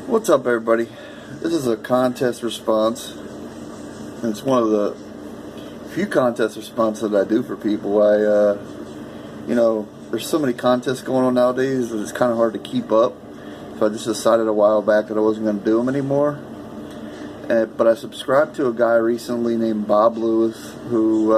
What's up, everybody? This is a contest response, and it's one of the few contest responses that I do for people. There's so many contests going on nowadays that it's kind of hard to keep up. So I just decided a while back that I wasn't going to do them anymore. But I subscribed to a guy recently named Bob Lewis, who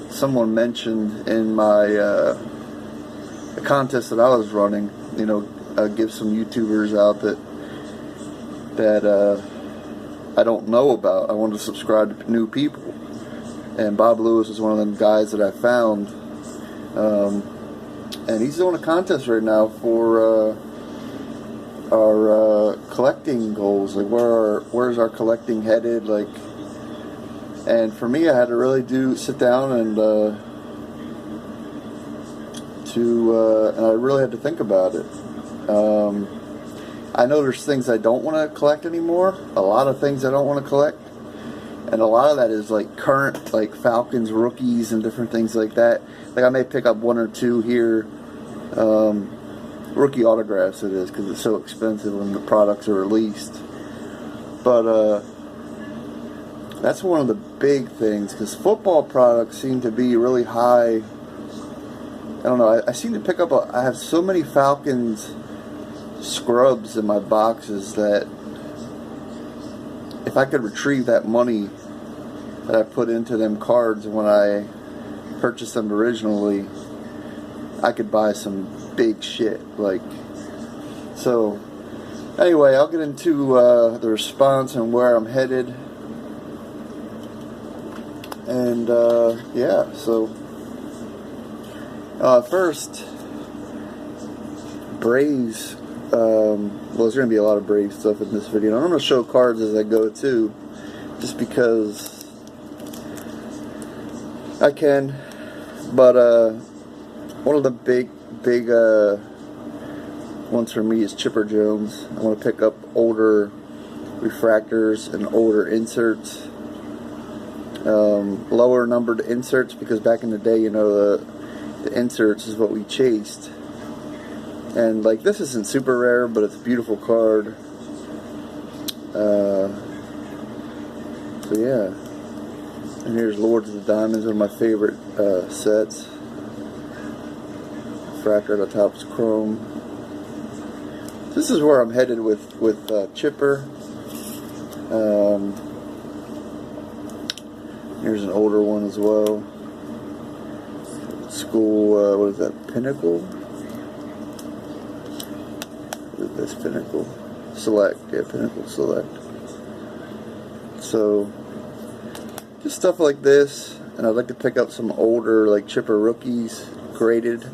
someone mentioned in my the contest that I was running. Give some YouTubers out that I don't know about. I wanted to subscribe to new people, and Bob Lewis is one of them guys that I found, and he's doing a contest right now for our collecting goals. Like, where's our collecting headed? And for me, I had to really sit down and I really had to think about it. I know there's things I don't want to collect anymore. A lot of things I don't want to collect. And a lot of that is like current, like Falcons rookies and different things like that. Like I may pick up one or two here. Rookie autographs it is, because it's so expensive when the products are released. But that's one of the big things, because football products seem to be really high. I don't know. I seem to pick up I have so many Falcons scrubs in my boxes that if I could retrieve that money that I put into them cards when I purchased them originally, I could buy some big shit. So anyway, I'll get into the response and where I'm headed. And so first, Braves. There's going to be a lot of Brave stuff in this video. And I'm going to show cards as I go too, just because I can. But one of the big ones for me is Chipper Jones. I want to pick up older refractors and older inserts, lower numbered inserts, because back in the day, the inserts is what we chased. And this isn't super rare, but it's a beautiful card. So yeah. And here's Lords of the Diamonds, one of my favorite sets. Refractor at the top is chrome. This is where I'm headed with Chipper. Here's an older one as well. School, what is that? Pinnacle? This Pinnacle Select, Pinnacle Select. So just stuff like this, and I'd like to pick up some older Chipper rookies, graded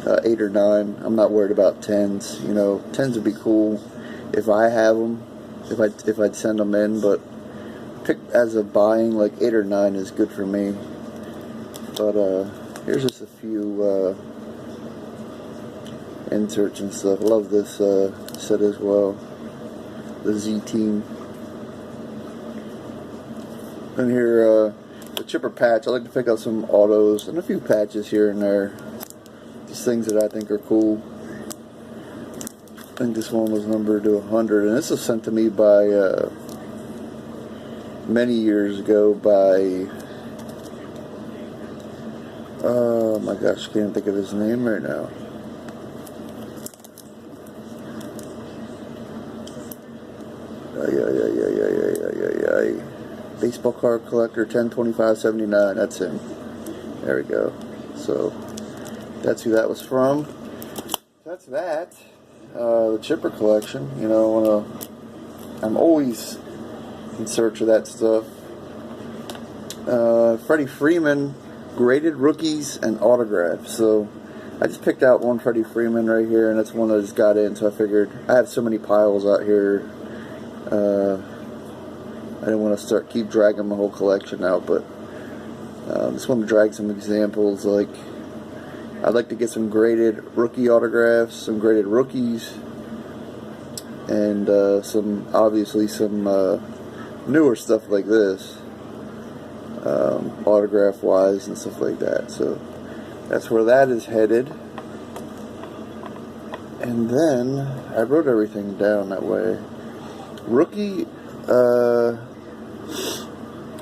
8 or 9. I'm not worried about 10s. 10s would be cool if I have them, if I'd send them in, but pick as a buying 8 or 9 is good for me. But here's just a few inserts and stuff. I love this set as well, the Z Team. And here, the Chipper patch. I like to pick up some autos and a few patches here and there, just things that I think are cool. I think this one was numbered to 100, and this was sent to me by many years ago by oh my gosh, I can't think of his name right now. Baseball card collector 102579. That's him. There we go. So that's who that was from. That's that. The Chipper collection. I'm always in search of that stuff. Freddie Freeman graded rookies and autographs. So I just picked out one Freddie Freeman right here, and that's one I just got in. So I figured I have so many piles out here. I didn't want to keep dragging my whole collection out, but just want to drag some examples. I'd like to get some graded rookie autographs, some graded rookies, and obviously some newer stuff like this, autograph wise and stuff like that. So that's where that is headed. And then I wrote everything down that way. Rookie,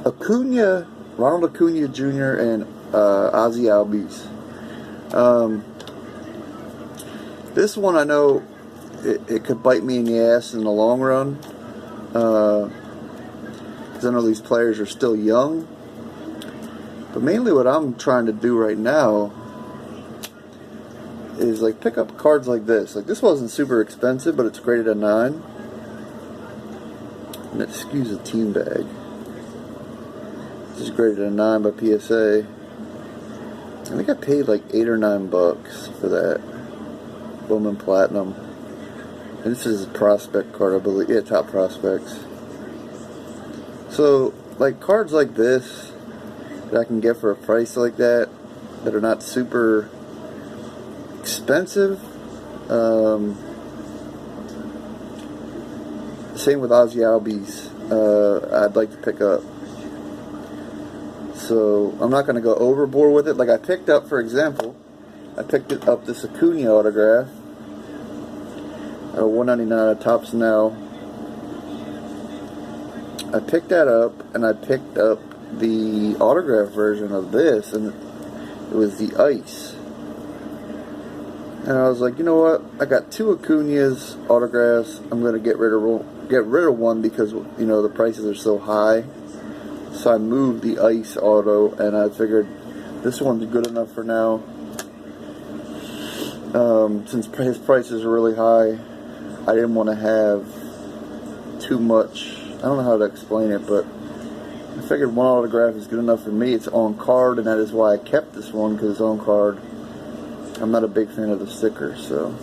Acuna, Ronald Acuna Jr. and Ozzy Albies. This one I know it could bite me in the ass in the long run. Because I know these players are still young. But mainly what I'm trying to do right now is like pick up cards like this. Like this wasn't super expensive, but it's graded a 9. And excuse the team bag. This is graded a 9 by PSA. I think I paid like $8 or $9 for that. Bowman Platinum. And this is a prospect card, I believe. Yeah, Top Prospects. So, like cards like this that I can get for a price like that are not super expensive. Same with Ozzy Albies. I'd like to pick up. So I'm not going to go overboard with it. Like I picked up, for example, I picked up this Acuna autograph. $199 at Topps Now. I picked that up, and I picked up the autograph version of this, and it was the Ice. And I was like, you know what? I got 2 Acuna's autographs. I'm going to get rid of one because, you know, the prices are so high. So I moved the Ice auto, and I figured this one's good enough for now. Since his prices are really high, I didn't want to have too much. I don't know how to explain it, but I figured one autograph is good enough for me. It's on card, and that is why I kept this one, because it's on card. I'm not a big fan of the sticker, so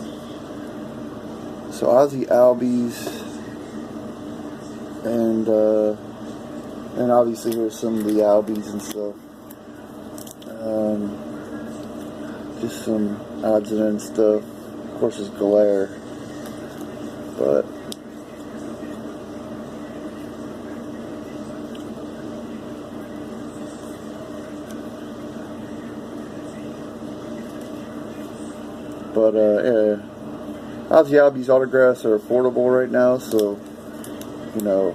Ozzy Albies, and obviously here's some of the Albies and stuff. Just some odds and ends stuff. Of course, it's Galare, but yeah. Ozzy Albies autographs are affordable right now, so, you know,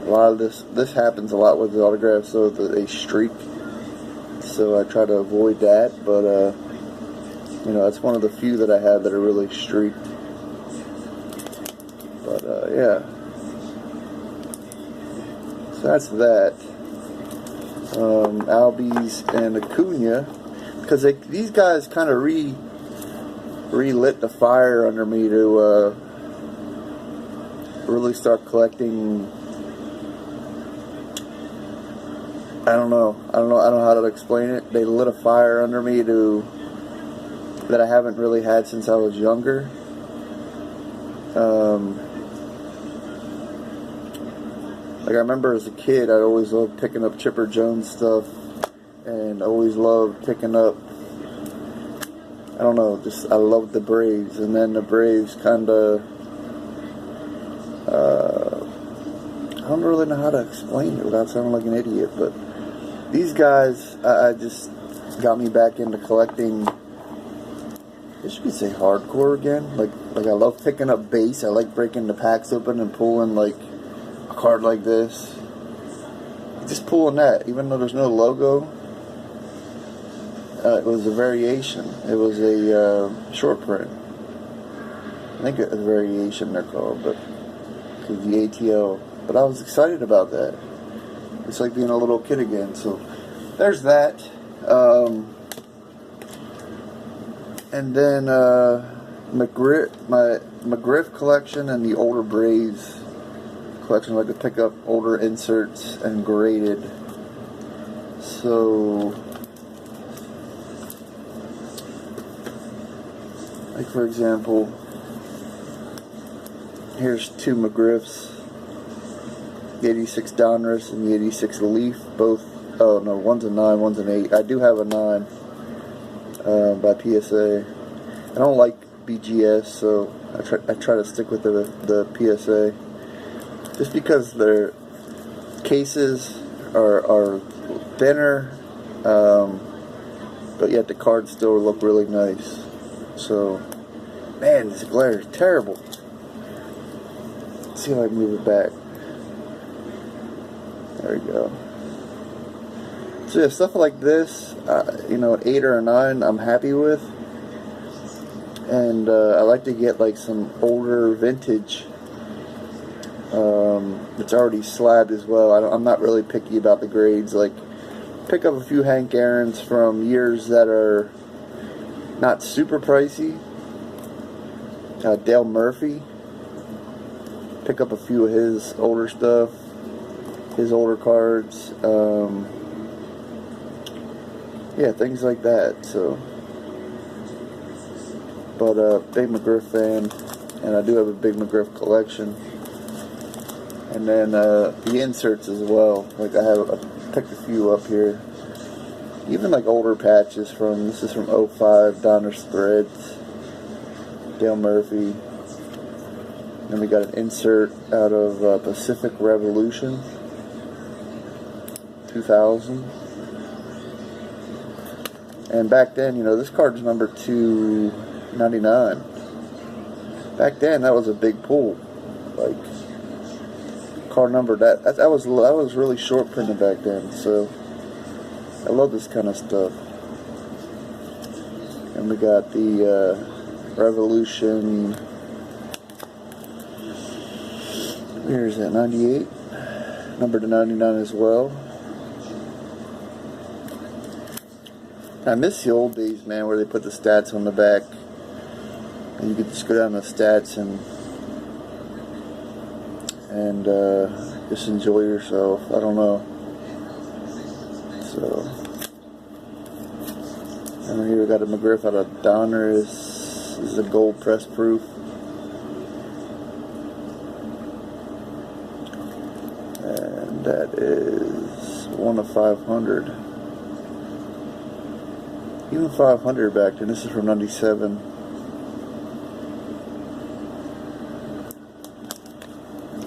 a lot of this happens a lot with the autographs, so they streak. So I try to avoid that, but, you know, it's one of the few that I have that are really streaked. But, yeah. So that's that. Albies and Acuna, because these guys kind of relit the fire under me to really start collecting. I don't know how to explain it. They lit a fire under me that I haven't really had since I was younger. Like I remember as a kid, I always loved picking up Chipper Jones stuff, and always loved picking up, I don't know, I loved the Braves, and then the Braves kind of, I don't really know how to explain it without sounding like an idiot, but these guys, I just got me back into collecting, I guess you could say hardcore again. Like I love picking up base. I like breaking the packs open and pulling like a card like this. Just pulling that, even though there's no logo. It was a variation. It was a short print. I think it was a variation they're called, but the ATL. But I was excited about that. It's like being a little kid again. So there's that. And then my McGriff collection and the older Braves collection. I could pick up older inserts and graded. So, like for example, here's 2 McGriffs. The 86 Donruss and the 86 Leaf, both. Oh no, one's a 9, one's an 8. I do have a 9 by PSA. I don't like BGS, so I try to stick with the PSA, just because their cases are thinner, but yet the cards still look really nice. So Man, this glare is terrible. Let's see if I can move it back. There we go. So yeah, stuff like this, you know, an 8 or a 9, I'm happy with. And I like to get like some older vintage. It's already slabbed as well. I'm not really picky about the grades. Like, pick up a few Hank Aaron's from years that are not super pricey. Dale Murphy. Pick up a few of his older stuff, his older cards. Yeah, things like that. So, but big McGriff fan, and I do have a big McGriff collection. And then the inserts as well. Like I picked a few up here. Even like older patches from, this is from 05, Donner's Threads, Dale Murphy. Then we got an insert out of Pacific Revolution, 2000. And back then, you know, this card's number 299. Back then, that was a big pull. Like, card number, that was really short printed back then. So I love this kind of stuff. And we got the Revolution. Here's that 98, number to 99 as well. I miss the old days, man, where they put the stats on the back, and you could just go down the stats and just enjoy yourself. I don't know. So, and here we got a McGriff out of Donner. This is a gold press proof. And that is 1 of 500. Even 500 back then. This is from 97.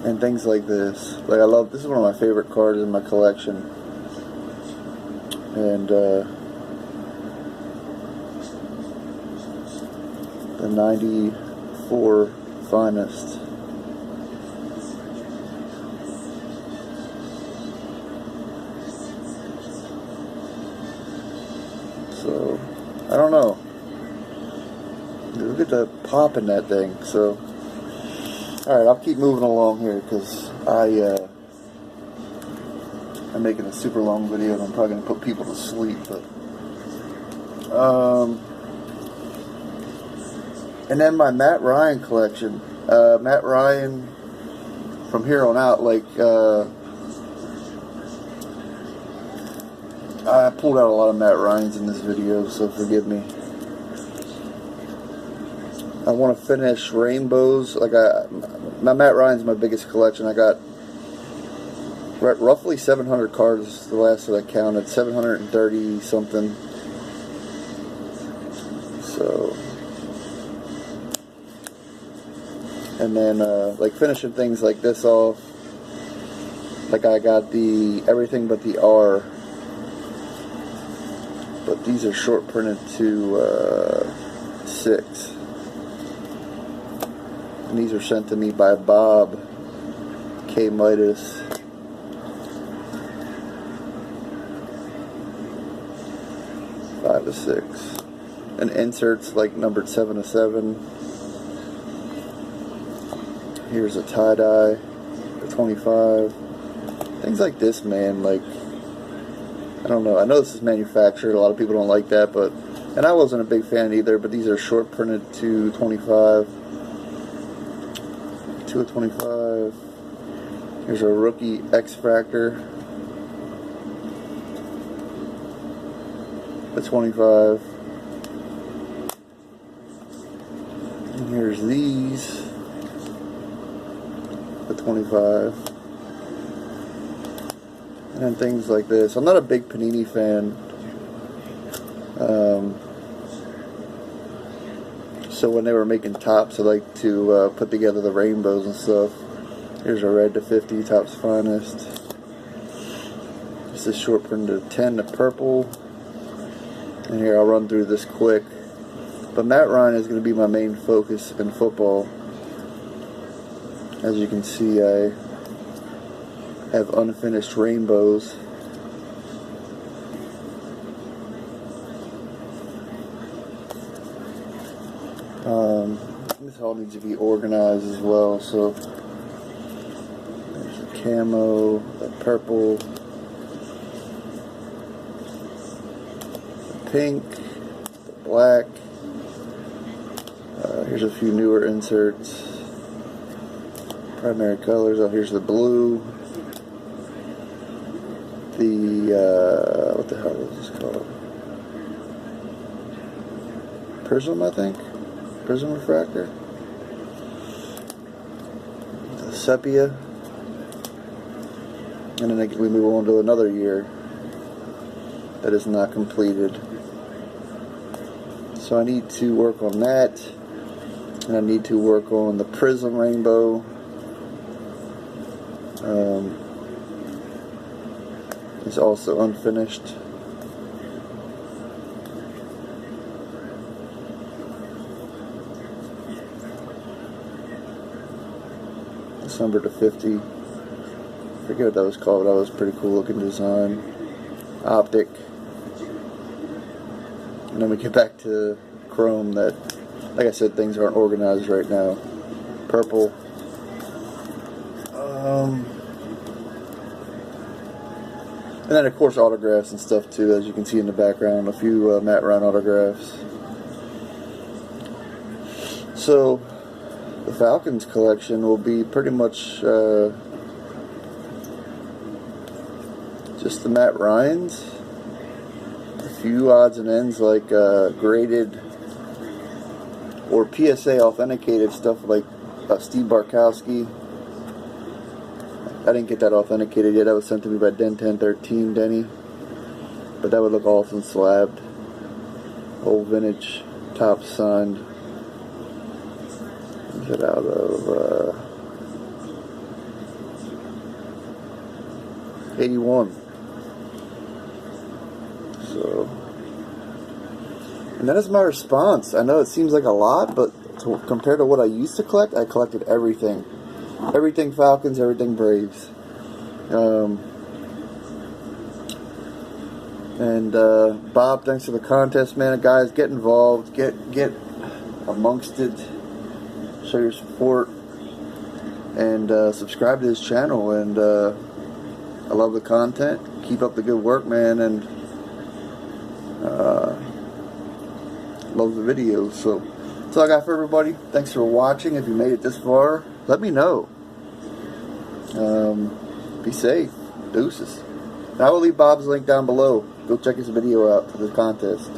And things like this. Like, I love, this is one of my favorite cards in my collection. And the 94 Finest. So, I don't know. Look at the pop in that thing. So, alright, I'll keep moving along here because I'm making a super long video and I'm probably going to put people to sleep. But, and then my Matt Ryan collection. Matt Ryan, from here on out, like, I pulled out a lot of Matt Ryans in this video, so forgive me. I want to finish Rainbows. Like, my Matt Ryan's my biggest collection. I got roughly 700 cards, the last that I counted, 730 something. So, and then like finishing things like this off. Like I got the Everything But the R. But these are short printed to 6. And these are sent to me by Bob K. Midas. Five to 6. And inserts like numbered 7 to 7. Here's a tie-dye for 25. Things like this, man, like, I don't know. I know this is manufactured. A lot of people don't like that, but, and I wasn't a big fan either, but these are short printed to 25. 2 of 25. Here's a rookie X-Fractor. The 25. And here's these. The 25. And things like this. I'm not a big Panini fan. So when they were making tops, I like to put together the rainbows and stuff. Here's a red to 50, Topps Finest. This is short printed to 10 to purple. And here, I'll run through this quick. But Matt Ryan is going to be my main focus in football. As you can see, I have unfinished rainbows. This all needs to be organized as well. So there's the camo, the purple, the pink, the black. Here's a few newer inserts. Primary colors. Oh, here's the blue. The what the hell is this called? Prism, I think. Prism refractor. The sepia. And then we move on to another year that is not completed. So I need to work on that. And I need to work on the Prism rainbow. It's also unfinished. December to 50. I forget what that was called. That was a pretty cool looking design. Optic. And then we get back to chrome that, like I said, things aren't organized right now. Purple. And then, of course, autographs and stuff, too, as you can see in the background. A few Matt Ryan autographs. So, the Falcons collection will be pretty much just the Matt Ryans. A few odds and ends like graded or PSA authenticated stuff like Steve Bartkowski. I didn't get that authenticated yet. That was sent to me by Den1013 Denny. But that would look awesome slabbed. Old vintage, top signed. Is it out of 81. So, and that is my response. I know it seems like a lot, but compared to what I used to collect, I collected everything. Everything Falcons, everything Braves. Bob, thanks for the contest, man. Guys, get involved. Get amongst it. Show your support. And subscribe to this channel. And I love the content. Keep up the good work, man. And love the videos. So that's all I got for everybody. Thanks for watching. If you made it this far, let me know. Be safe. Deuces. I will leave Bob's link down below. Go check his video out for the contest.